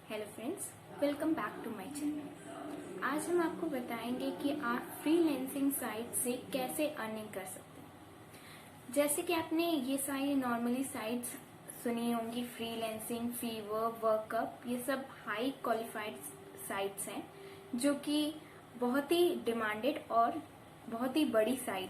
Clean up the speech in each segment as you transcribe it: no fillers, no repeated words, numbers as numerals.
Hello friends, welcome back to my channel. आज हम आपको बताएंगे कि आप फ्रीलांसिंग साइट से कैसे अर्निंग कर सकते हैं। जैसे कि आपने ये सारी नॉर्मली साइट्स सुनी होंगी, फ्रीलांसिंग, फीवर, वर्कअप, ये सब हाई क्वालिफाइड साइट्स हैं जो कि बहुत ही डिमांडेड और बहुत ही बड़ी साइट।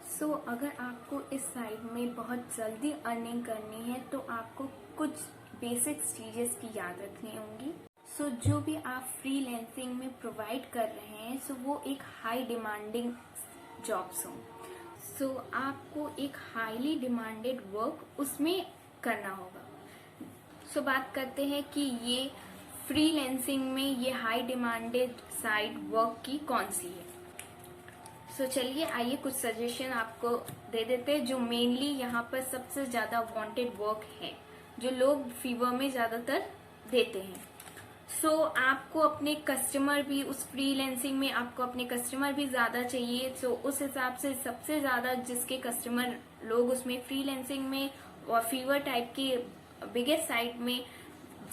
सो अगर आपको इस साइट में बहुत जल्दी अर्निंग करनी है तो आपको कुछ बेसिक चीजेस की याद रखनी होंगी। सो जो भी आप फ्रीलांसिंग में प्रोवाइड कर रहे हैं वो एक हाई डिमांडिंग जॉब्स हों। सो आपको एक हाईली डिमांडेड वर्क उसमें करना होगा। सो बात करते हैं कि ये फ्रीलांसिंग में ये हाई डिमांडेड साइट वर्क की कौन सी है। सो चलिए आइए कुछ सजेशन आपको दे देते हैं जो मेनली यहाँ पर सबसे ज्यादा वांटेड वर्क है, जो लोग फीवर में ज्यादातर देते हैं। सो आपको अपने कस्टमर भी उस फ्रीलांसिंग में आपको अपने कस्टमर भी ज्यादा चाहिए। सो उस हिसाब से सबसे ज्यादा जिसके कस्टमर लोग उसमें फ्रीलांसिंग में और फीवर टाइप की बिगेस्ट साइट में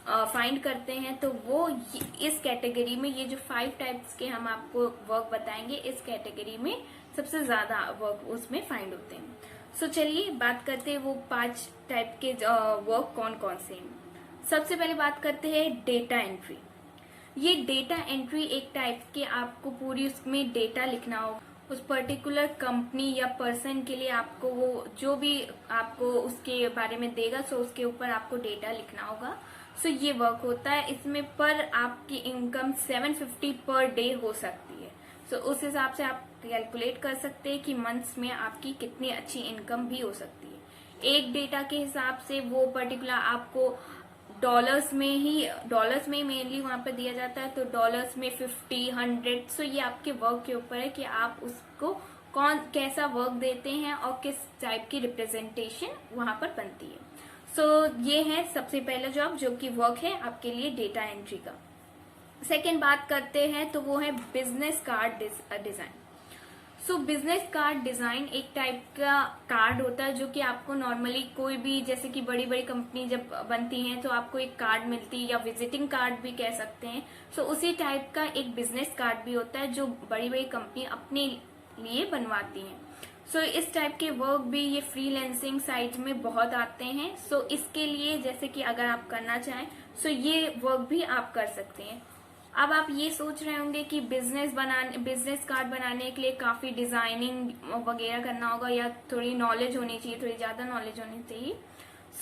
फाइंड करते हैं तो वो इस कैटेगरी में, ये जो 5 टाइप्स के हम आपको वर्क बताएंगे, इस कैटेगरी में सबसे ज्यादा वर्क उसमें फाइंड होते हैं। सो चलिए बात करते हैं वो 5 टाइप के वर्क कौन कौन से हैं। सबसे पहले बात करते हैं डेटा एंट्री। ये डेटा एंट्री एक टाइप के आपको पूरी उसमें डेटा लिखना होगा उस पर्टिकुलर कंपनी या पर्सन के लिए। आपको वो जो भी आपको उसके बारे में देगा सो उसके ऊपर आपको डेटा लिखना होगा। सो ये वर्क होता है। इसमें पर आपकी इनकम 750 पर डे हो सकती है। सो उस हिसाब से आप कैलकुलेट कर सकते हैं कि मंथ्स में आपकी कितनी अच्छी इनकम भी हो सकती है। एक डेटा के हिसाब से वो पर्टिकुलर आपको डॉलर्स में मेनली वहां पर दिया जाता है, तो डॉलर्स में 50, 100। सो ये आपके वर्क के ऊपर है कि आप उसको कैसा वर्क देते हैं और किस टाइप की रिप्रेजेंटेशन वहां पर बनती है। सो ये है सबसे पहला जॉब जो कि वर्क है आपके लिए डेटा एंट्री का। सेकेंड बात करते हैं तो वो है बिजनेस कार्ड डिजाइन। सो बिजनेस कार्ड डिजाइन एक टाइप का कार्ड होता है जो कि आपको नॉर्मली कोई भी, जैसे कि बड़ी बड़ी कंपनी जब बनती हैं तो आपको एक कार्ड मिलती है या विजिटिंग कार्ड भी कह सकते हैं। सो उसी टाइप का एक बिजनेस कार्ड भी होता है जो बड़ी बड़ी कंपनी अपने लिए बनवाती हैं। सो इस टाइप के वर्क भी ये फ्रीलांसिंग साइट में बहुत आते हैं। सो इसके लिए जैसे कि अगर आप करना चाहें सो ये वर्क भी आप कर सकते हैं। अब आप ये सोच रहे होंगे कि बिजनेस कार्ड बनाने के लिए काफी डिजाइनिंग वगैरह करना होगा या थोड़ी नॉलेज होनी चाहिए, थोड़ी ज्यादा नॉलेज होनी चाहिए।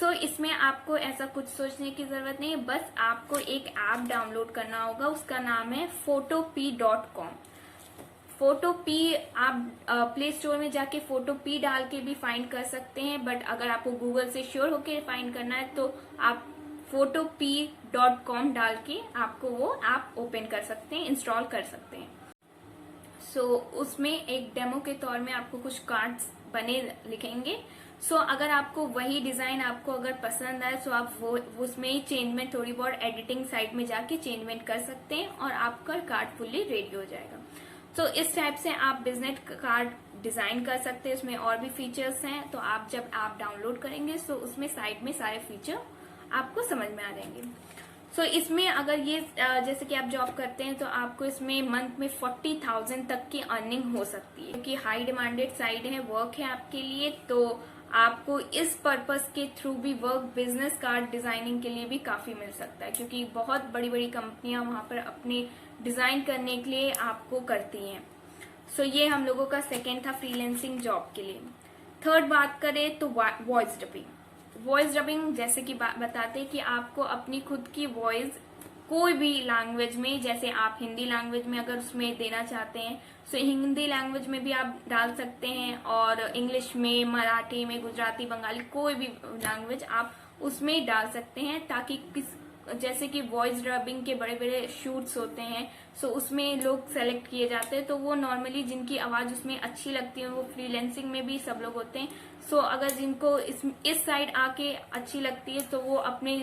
सो इसमें आपको ऐसा कुछ सोचने की जरूरत नहीं है। बस आपको एक ऐप डाउनलोड करना होगा, उसका नाम है photopea.com। फोटोपी आप प्ले स्टोर में जाके फोटोपी डाल के भी फाइंड कर सकते हैं, बट अगर आपको गूगल से श्योर होके फाइंड करना है तो आप photopea.com डाल के आपको वो ऐप ओपन कर सकते हैं, इंस्टॉल कर सकते हैं। सो उसमें एक डेमो के तौर में आपको कुछ कार्ड्स बने लिखेंगे। सो अगर आपको वही डिजाइन आपको अगर पसंद आए तो आप वो उसमें ही चेंजमेंट, थोड़ी बहुत एडिटिंग साइड में जाके चेंजमेंट कर सकते हैं और आपका कार्ड फुल्ली रेडी हो जाएगा। तो इस टाइप से आप बिजनेस कार्ड डिजाइन कर सकते हैं। उसमें और भी फीचर्स हैं, तो आप जब आप डाउनलोड करेंगे तो उसमें साइड में सारे फीचर आपको समझ में आ जाएंगे। सो इसमें अगर ये जैसे कि आप जॉब करते हैं तो आपको इसमें मंथ में 40,000 तक की अर्निंग हो सकती है, क्योंकि हाई डिमांडेड साइड है, वर्क है आपके लिए। तो आपको इस पर्पस के थ्रू भी वर्क बिजनेस कार्ड डिजाइनिंग के लिए भी काफी मिल सकता है, क्योंकि बहुत बड़ी बड़ी कंपनियां वहां पर अपने डिजाइन करने के लिए आपको करती हैं। सो ये हम लोगों का सेकेंड था फ्रीलांसिंग जॉब के लिए। थर्ड बात करें तो वॉइस डबिंग। वॉइस डबिंग जैसे कि बताते हैं कि आपको अपनी खुद की वॉइस कोई भी लैंग्वेज में, जैसे आप हिंदी लैंग्वेज में अगर उसमें देना चाहते हैं तो हिंदी लैंग्वेज में भी आप डाल सकते हैं, और इंग्लिश में, मराठी में, गुजराती, बंगाली, कोई भी लैंग्वेज आप उसमें डाल सकते हैं, ताकि जैसे कि वॉइस डबिंग के बड़े बड़े शूट्स होते हैं सो उसमें लोग सेलेक्ट किए जाते हैं। तो वो नॉर्मली जिनकी आवाज उसमें अच्छी लगती है वो फ्रीलांसिंग में भी सब लोग होते हैं। सो अगर जिनको इस साइड आके अच्छी लगती है तो वो अपने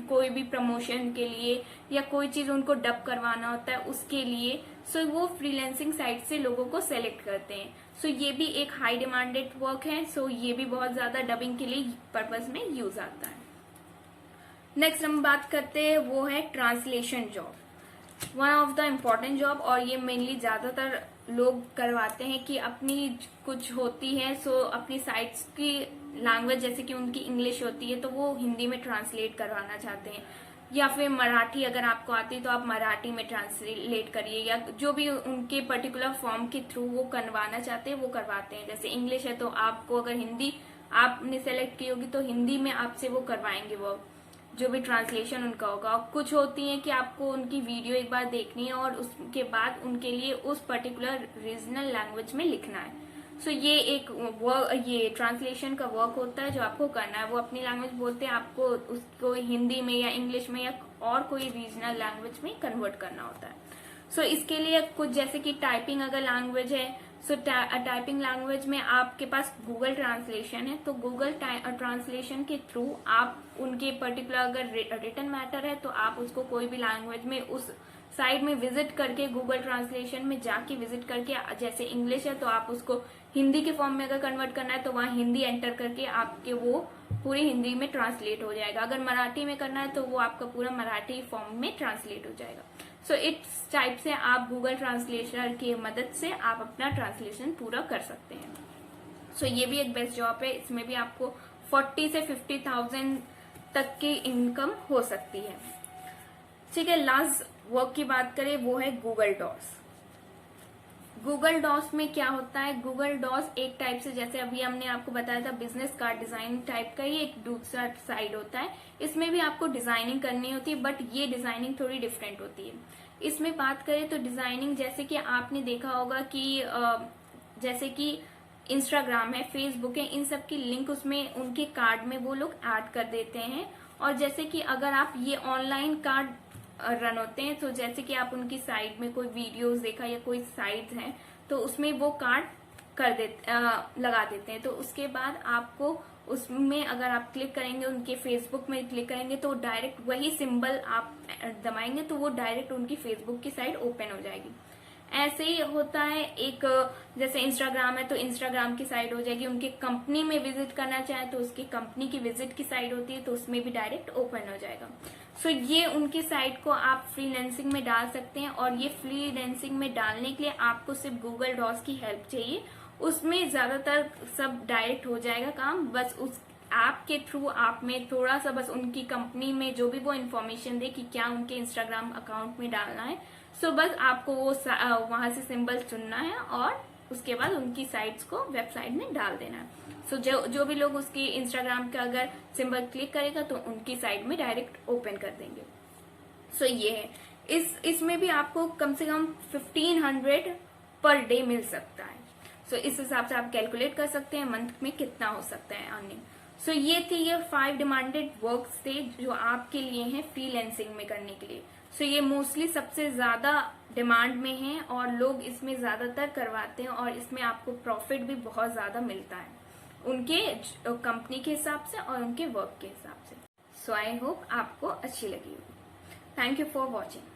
कोई भी प्रमोशन के लिए या कोई चीज उनको डब करवाना होता है उसके लिए सो वो फ्रीलांसिंग साइट से लोगों को सेलेक्ट करते हैं। सो ये भी एक हाई डिमांडेड वर्क है। सो ये भी बहुत ज्यादा डबिंग के लिए पर्पज में यूज आता है। नेक्स्ट हम बात करते हैं वो है translation job, one of the important job, और ये मेनली ज्यादातर लोग करवाते हैं कि अपनी कुछ होती है सो अपनी साइट्स की लैंग्वेज जैसे कि उनकी इंग्लिश होती है तो वो हिंदी में ट्रांसलेट करवाना चाहते हैं, या फिर मराठी अगर आपको आती है तो आप मराठी में ट्रांसलेट करिए, या जो भी उनके पर्टिकुलर फॉर्म के थ्रू वो करवाना चाहते हैं वो करवाते हैं। जैसे इंग्लिश है तो आपको अगर हिंदी आपने सेलेक्ट की होगी तो हिंदी में आपसे वो करवाएंगे, वो जो भी ट्रांसलेशन उनका होगा। और कुछ होती है कि आपको उनकी वीडियो एक बार देखनी है और उसके बाद उनके लिए उस पर्टिकुलर रीजनल लैंग्वेज में लिखना है। सो ये एक ये ट्रांसलेशन का वर्क होता है जो आपको करना है। वो अपनी लैंग्वेज बोलते हैं, आपको उसको हिंदी में या इंग्लिश में या और कोई रीजनल लैंग्वेज में कन्वर्ट करना होता है। सो इसके लिए कुछ जैसे कि टाइपिंग अगर लैंग्वेज है, सो टाइपिंग लैंग्वेज में आपके पास गूगल ट्रांसलेशन है, तो गूगल ट्रांसलेशन के थ्रू आप उनके पर्टिकुलर अगर रिटन मैटर है तो आप उसको कोई भी लैंग्वेज में उस साइट में विजिट करके गूगल ट्रांसलेशन में जाके विजिट करके, जैसे इंग्लिश है तो आप उसको हिंदी के फॉर्म में अगर कन्वर्ट करना है तो वहां हिंदी एंटर करके आपके वो पूरी हिंदी में ट्रांसलेट हो जाएगा। अगर मराठी में करना है तो वो आपका पूरा मराठी फॉर्म में ट्रांसलेट हो जाएगा। सो इस टाइप से आप गूगल ट्रांसलेटर की मदद से आप अपना ट्रांसलेशन पूरा कर सकते हैं। सो ये भी एक बेस्ट जॉब है, इसमें भी आपको 40 से 50,000 तक की इनकम हो सकती है। ठीक है, लास्ट वर्क की बात करें वो है गूगल डॉस। गूगल डॉस में क्या होता है, गूगल डॉस एक टाइप से, जैसे अभी हमने आपको बताया था बिजनेस कार्ड डिजाइन टाइप का ही एक दूसरा साइड होता है। इसमें भी आपको डिजाइनिंग करनी होती है, बट ये डिजाइनिंग थोड़ी डिफरेंट होती है। इसमें बात करें तो डिजाइनिंग जैसे कि आपने देखा होगा कि जैसे कि इंस्टाग्राम है, फेसबुक है, इन सब की लिंक उसमें उनके कार्ड में वो लोग ऐड कर देते हैं। और जैसे कि अगर आप ये ऑनलाइन कार्ड रन होते हैं तो जैसे कि आप उनकी साइट में कोई वीडियोस देखा या कोई साइट है तो उसमें वो कार्ड कर देते लगा देते हैं। तो उसके बाद आपको उसमें अगर आप क्लिक करेंगे, उनके फेसबुक में क्लिक करेंगे तो डायरेक्ट वही सिंबल आप दबाएंगे तो वो डायरेक्ट उनकी फेसबुक की साइट ओपन हो जाएगी। ऐसे ही होता है एक, जैसे इंस्टाग्राम है तो इंस्टाग्राम की साइट हो जाएगी, उनकी कंपनी में विजिट करना चाहे तो उसकी कंपनी की विजिट की साइट होती है तो उसमें भी डायरेक्ट ओपन हो जाएगा। सो ये उनकी साइट को आप फ्रीलांसिंग में डाल सकते हैं, और ये फ्रीलांसिंग में डालने के लिए आपको सिर्फ गूगल डॉस की हेल्प चाहिए। उसमें ज्यादातर सब डायरेक्ट हो जाएगा काम, बस उस ऐप के थ्रू आप में थोड़ा सा बस उनकी कंपनी में जो भी वो इन्फॉर्मेशन दे कि क्या उनके इंस्टाग्राम अकाउंट में डालना है, सो बस आपको वो वहां से सिंबल चुनना है और उसके बाद उनकी साइट्स को वेबसाइट में डाल देना है। सो जो भी लोग उसकी इंस्टाग्राम का अगर सिंबल क्लिक करेगा तो उनकी साइट में डायरेक्ट ओपन कर देंगे। सो ये है, इसमें भी आपको कम से कम 1500 पर डे मिल सकता है। सो इस हिसाब से आप कैलकुलेट कर सकते हैं मंथ में कितना हो सकता है अर्निंग। सो ये थी, ये 5 डिमांडेड वर्क्स थे जो आपके लिए हैं फ्रीलांसिंग में करने के लिए। सो ये मोस्टली सबसे ज्यादा डिमांड में है और लोग इसमें ज्यादातर करवाते हैं, और इसमें आपको प्रॉफिट भी बहुत ज्यादा मिलता है उनके कंपनी के हिसाब से और उनके वर्क के हिसाब से। सो आई होप आपको अच्छी लगी होगी। Thank you for watching.